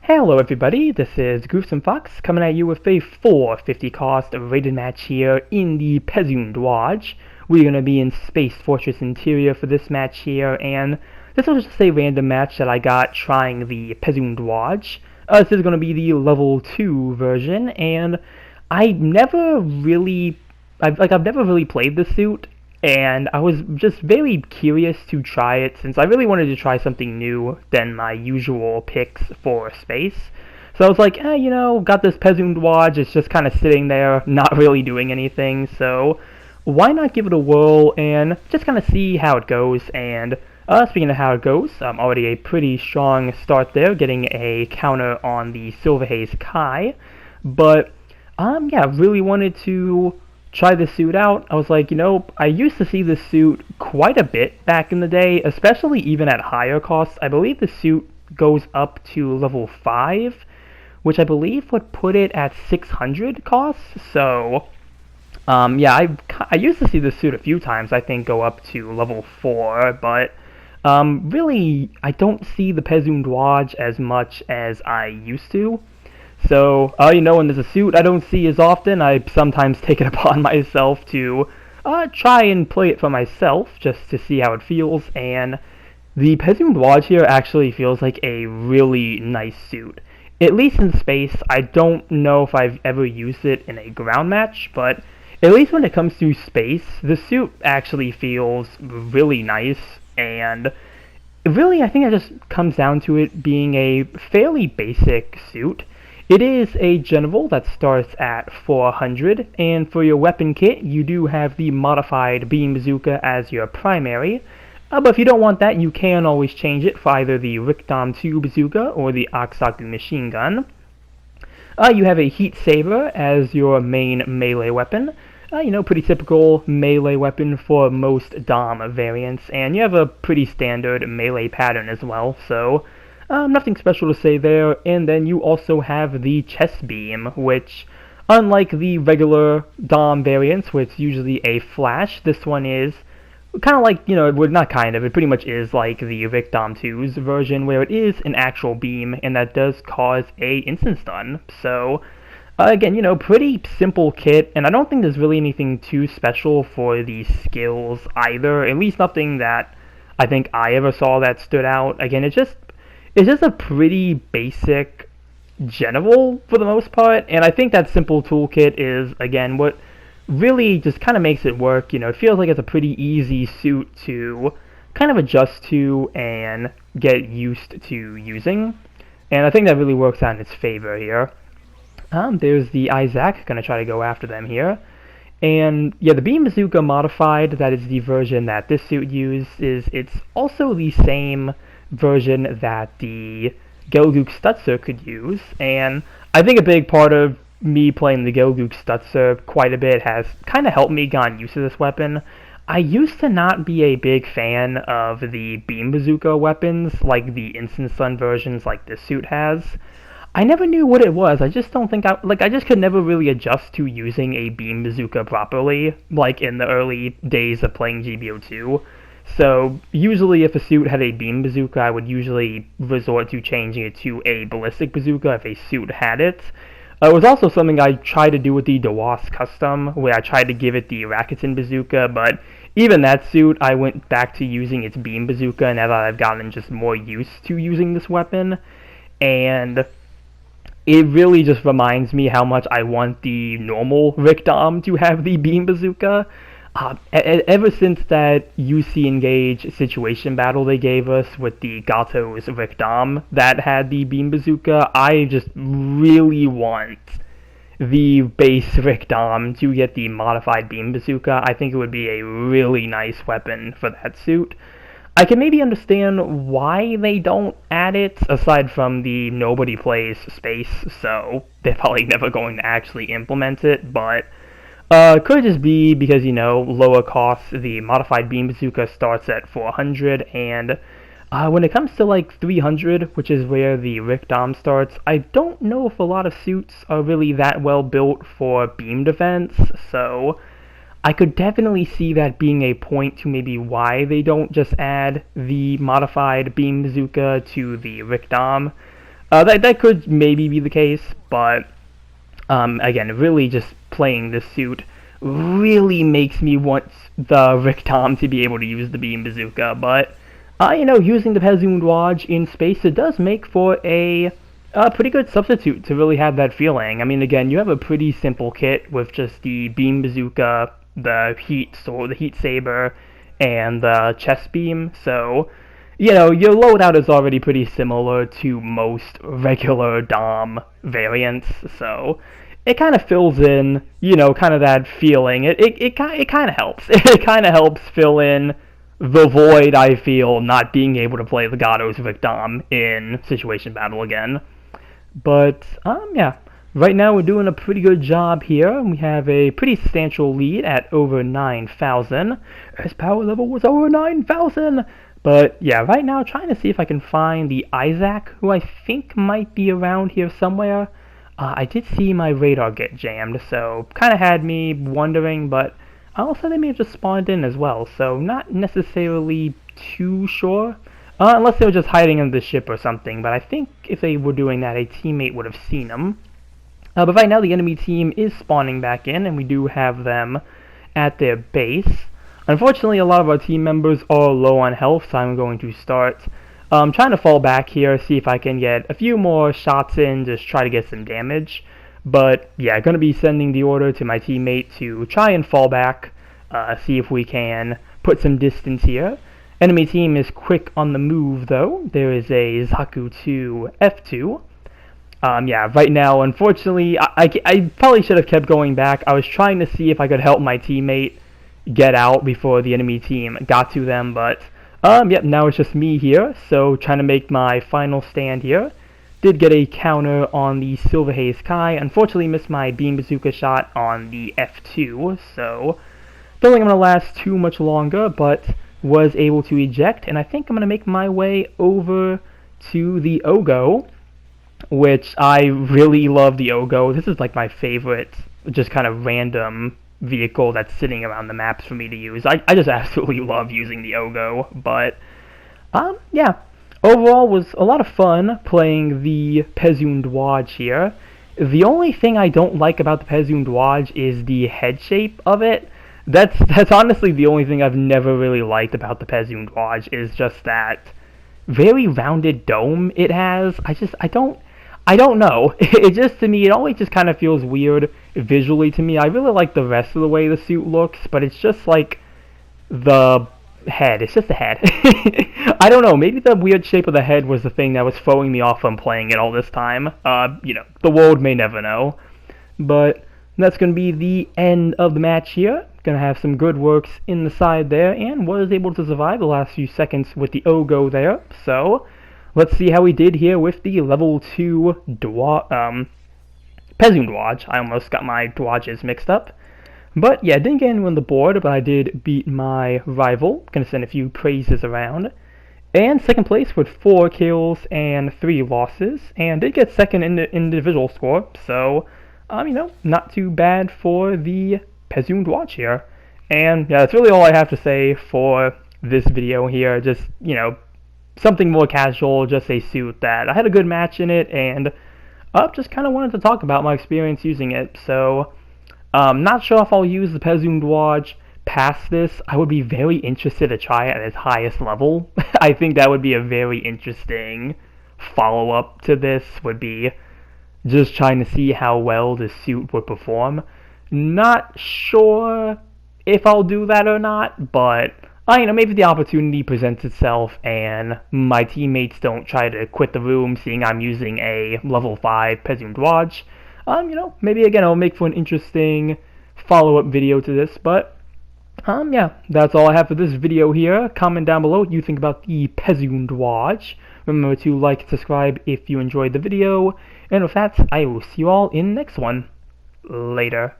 Hello everybody, this is Goofsome Fox coming at you with a 450 cost rated match here in the Pezun Dwadge. We're going to be in Space Fortress Interior for this match here, and this was just a random match that I got trying the Pezun Dwadge. This is going to be the level 2 version, and I've never really played the suit, and I was just very curious to try it since I really wanted to try something new than my usual picks for space. So I was like, got this Pezun Dwadge, it's just kind of sitting there, not really doing anything, so why not give it a whirl and just kind of see how it goes. And speaking of how it goes, already a pretty strong start there, getting a counter on the Silver Haze Kai, but really wanted to try this suit out. I was like, I used to see this suit quite a bit back in the day, especially even at higher costs. I believe the suit goes up to level 5, which I believe would put it at 600 costs. So, I used to see this suit a few times, I think go up to level 4, but really, I don't see the Pezun Dwadge as much as I used to. So, when there's a suit I don't see as often, I sometimes take it upon myself to try and play it for myself, just to see how it feels, and the Pezun Dwadge here actually feels like a really nice suit. At least in space. I don't know if I've ever used it in a ground match, but at least when it comes to space, the suit actually feels really nice, and really I think it just comes down to it being a fairly basic suit. It is a general that starts at 400, and for your weapon kit, you do have the modified beam bazooka as your primary. But if you don't want that, you can always change it for either the Gundam 2 bazooka or the Aksaku machine gun. You have a heat saber as your main melee weapon. Pretty typical melee weapon for most Dom variants, and you have a pretty standard melee pattern as well, so nothing special to say there. And then you also have the chest beam, which, unlike the regular Dom variants, where it's usually a flash, this one is kind of like, it pretty much is like the Vic Dom 2's version, where it is an actual beam, and that does cause a instant stun. So, again, pretty simple kit, and I don't think there's really anything too special for the skills either, at least nothing that I think I ever saw that stood out. Again, it's just a pretty basic general for the most part, and I think that simple toolkit is, again, what really just kind of makes it work. It feels like it's a pretty easy suit to kind of adjust to and get used to using, and I think that really works out in its favor here. There's the Isaac, gonna try to go after them here. And yeah, the Beam Bazooka modified, that is the version that this suit uses. It's also the same version that the Gelgook Stutzer could use, and I think a big part of me playing the Gelgook Stutzer quite a bit has kind of helped me get used to this weapon. I used to not be a big fan of the Beam Bazooka weapons, like the Instant Stun versions like this suit has. I never knew what it was. I just don't think I just could never really adjust to using a Beam Bazooka properly, like in the early days of playing GBO2. So, usually if a suit had a beam bazooka, I would usually resort to changing it to a ballistic bazooka if a suit had it. It was also something I tried to do with the DeWass Custom, where I tried to give it the Rakuten bazooka, but even that suit, I went back to using its beam bazooka now that I've gotten just more used to using this weapon. And it really just reminds me how much I want the normal Vic Dom to have the beam bazooka. Ever since that UC Engage situation battle they gave us with the Gato's Vic Dom that had the beam bazooka, I just really want the base Vic Dom to get the modified beam bazooka. I think it would be a really nice weapon for that suit. I can maybe understand why they don't add it, aside from the nobody plays space, so they're probably never going to actually implement it, but could just be because, lower costs. The modified beam bazooka starts at 400, and when it comes to like 300, which is where the Vic Dom starts, I don't know if a lot of suits are really that well built for beam defense, so I could definitely see that being a point to maybe why they don't just add the modified beam bazooka to the Vic Dom. That could maybe be the case, but again, really just playing this suit really makes me want the Victom to be able to use the beam bazooka, but using the Pezun Dwadge in space, it does make for a pretty good substitute to really have that feeling. I mean, again, you have a pretty simple kit with just the beam bazooka, the heat saber, and the chest beam, so your loadout is already pretty similar to most regular Dom variants, so it kind of fills in, kind of that feeling. It kind of helps. It kind of helps fill in the void I feel not being able to play the Gato's Victom in Situation Battle again. But, yeah, right now we're doing a pretty good job here. We have a pretty substantial lead at over 9,000. His power level was over 9,000! But, yeah, right now trying to see if I can find the Isaac, who I think might be around here somewhere. I did see my radar get jammed, so kind of had me wondering, but also they may have just spawned in as well, so not necessarily too sure. Unless they were just hiding under the ship or something, but I think if they were doing that, a teammate would have seen them. But right now the enemy team is spawning back in, and we do have them at their base. Unfortunately, a lot of our team members are low on health, so I'm going to start trying to fall back here, see if I can get a few more shots in, just try to get some damage. But yeah, going to be sending the order to my teammate to try and fall back, see if we can put some distance here. Enemy team is quick on the move though. There is a Zaku 2 F2. Yeah, right now, unfortunately, I probably should have kept going back. I was trying to see if I could help my teammate get out before the enemy team got to them, but yep, now it's just me here, so trying to make my final stand here. Did get a counter on the Silver Haze Kai. Unfortunately missed my beam bazooka shot on the F2, so don't think I'm going to last too much longer, but was able to eject, and I think I'm going to make my way over to the Ogo, which I really love the Ogo. This is like my favorite just kind of random vehicle that's sitting around the maps for me to use. I just absolutely love using the Ogo, but yeah, overall was a lot of fun playing the Pezun Dwadge here. The only thing I don't like about the Pezun Dwadge is the head shape of it. That's honestly the only thing I've never really liked about the Pezun Dwadge, is just that very rounded dome it has. I don't know. It just, to me, it always just kind of feels weird visually to me. I really like the rest of the way the suit looks, but it's just like the head. It's just the head. I don't know. Maybe the weird shape of the head was the thing that was throwing me off from playing it all this time. The world may never know. But that's going to be the end of the match here. Going to have some good works in the side there, and was able to survive the last few seconds with the Ogo there. So let's see how we did here with the level 2 Pezun Dwadge. I almost got my Dwadges mixed up. But yeah, didn't get anyone on the board, but I did beat my rival. Gonna send a few praises around. And second place with 4 kills and 3 losses. And did get second in the individual score. So, not too bad for the Pezun Dwadge here. And yeah, that's really all I have to say for this video here. Just, something more casual, just a suit that I had a good match in it, and just kind of wanted to talk about my experience using it. So, not sure if I'll use the Pezun Dwadge past this. I would be very interested to try it at its highest level. I think that would be a very interesting follow-up to this, would be just trying to see how well the suit would perform. Not sure if I'll do that or not, but maybe the opportunity presents itself and my teammates don't try to quit the room seeing I'm using a level 5 Pezun Dwadge. Maybe again I'll make for an interesting follow-up video to this, but yeah, that's all I have for this video here. Comment down below what you think about the Pezun Dwadge. Remember to like and subscribe if you enjoyed the video, and with that, I will see you all in the next one. Later.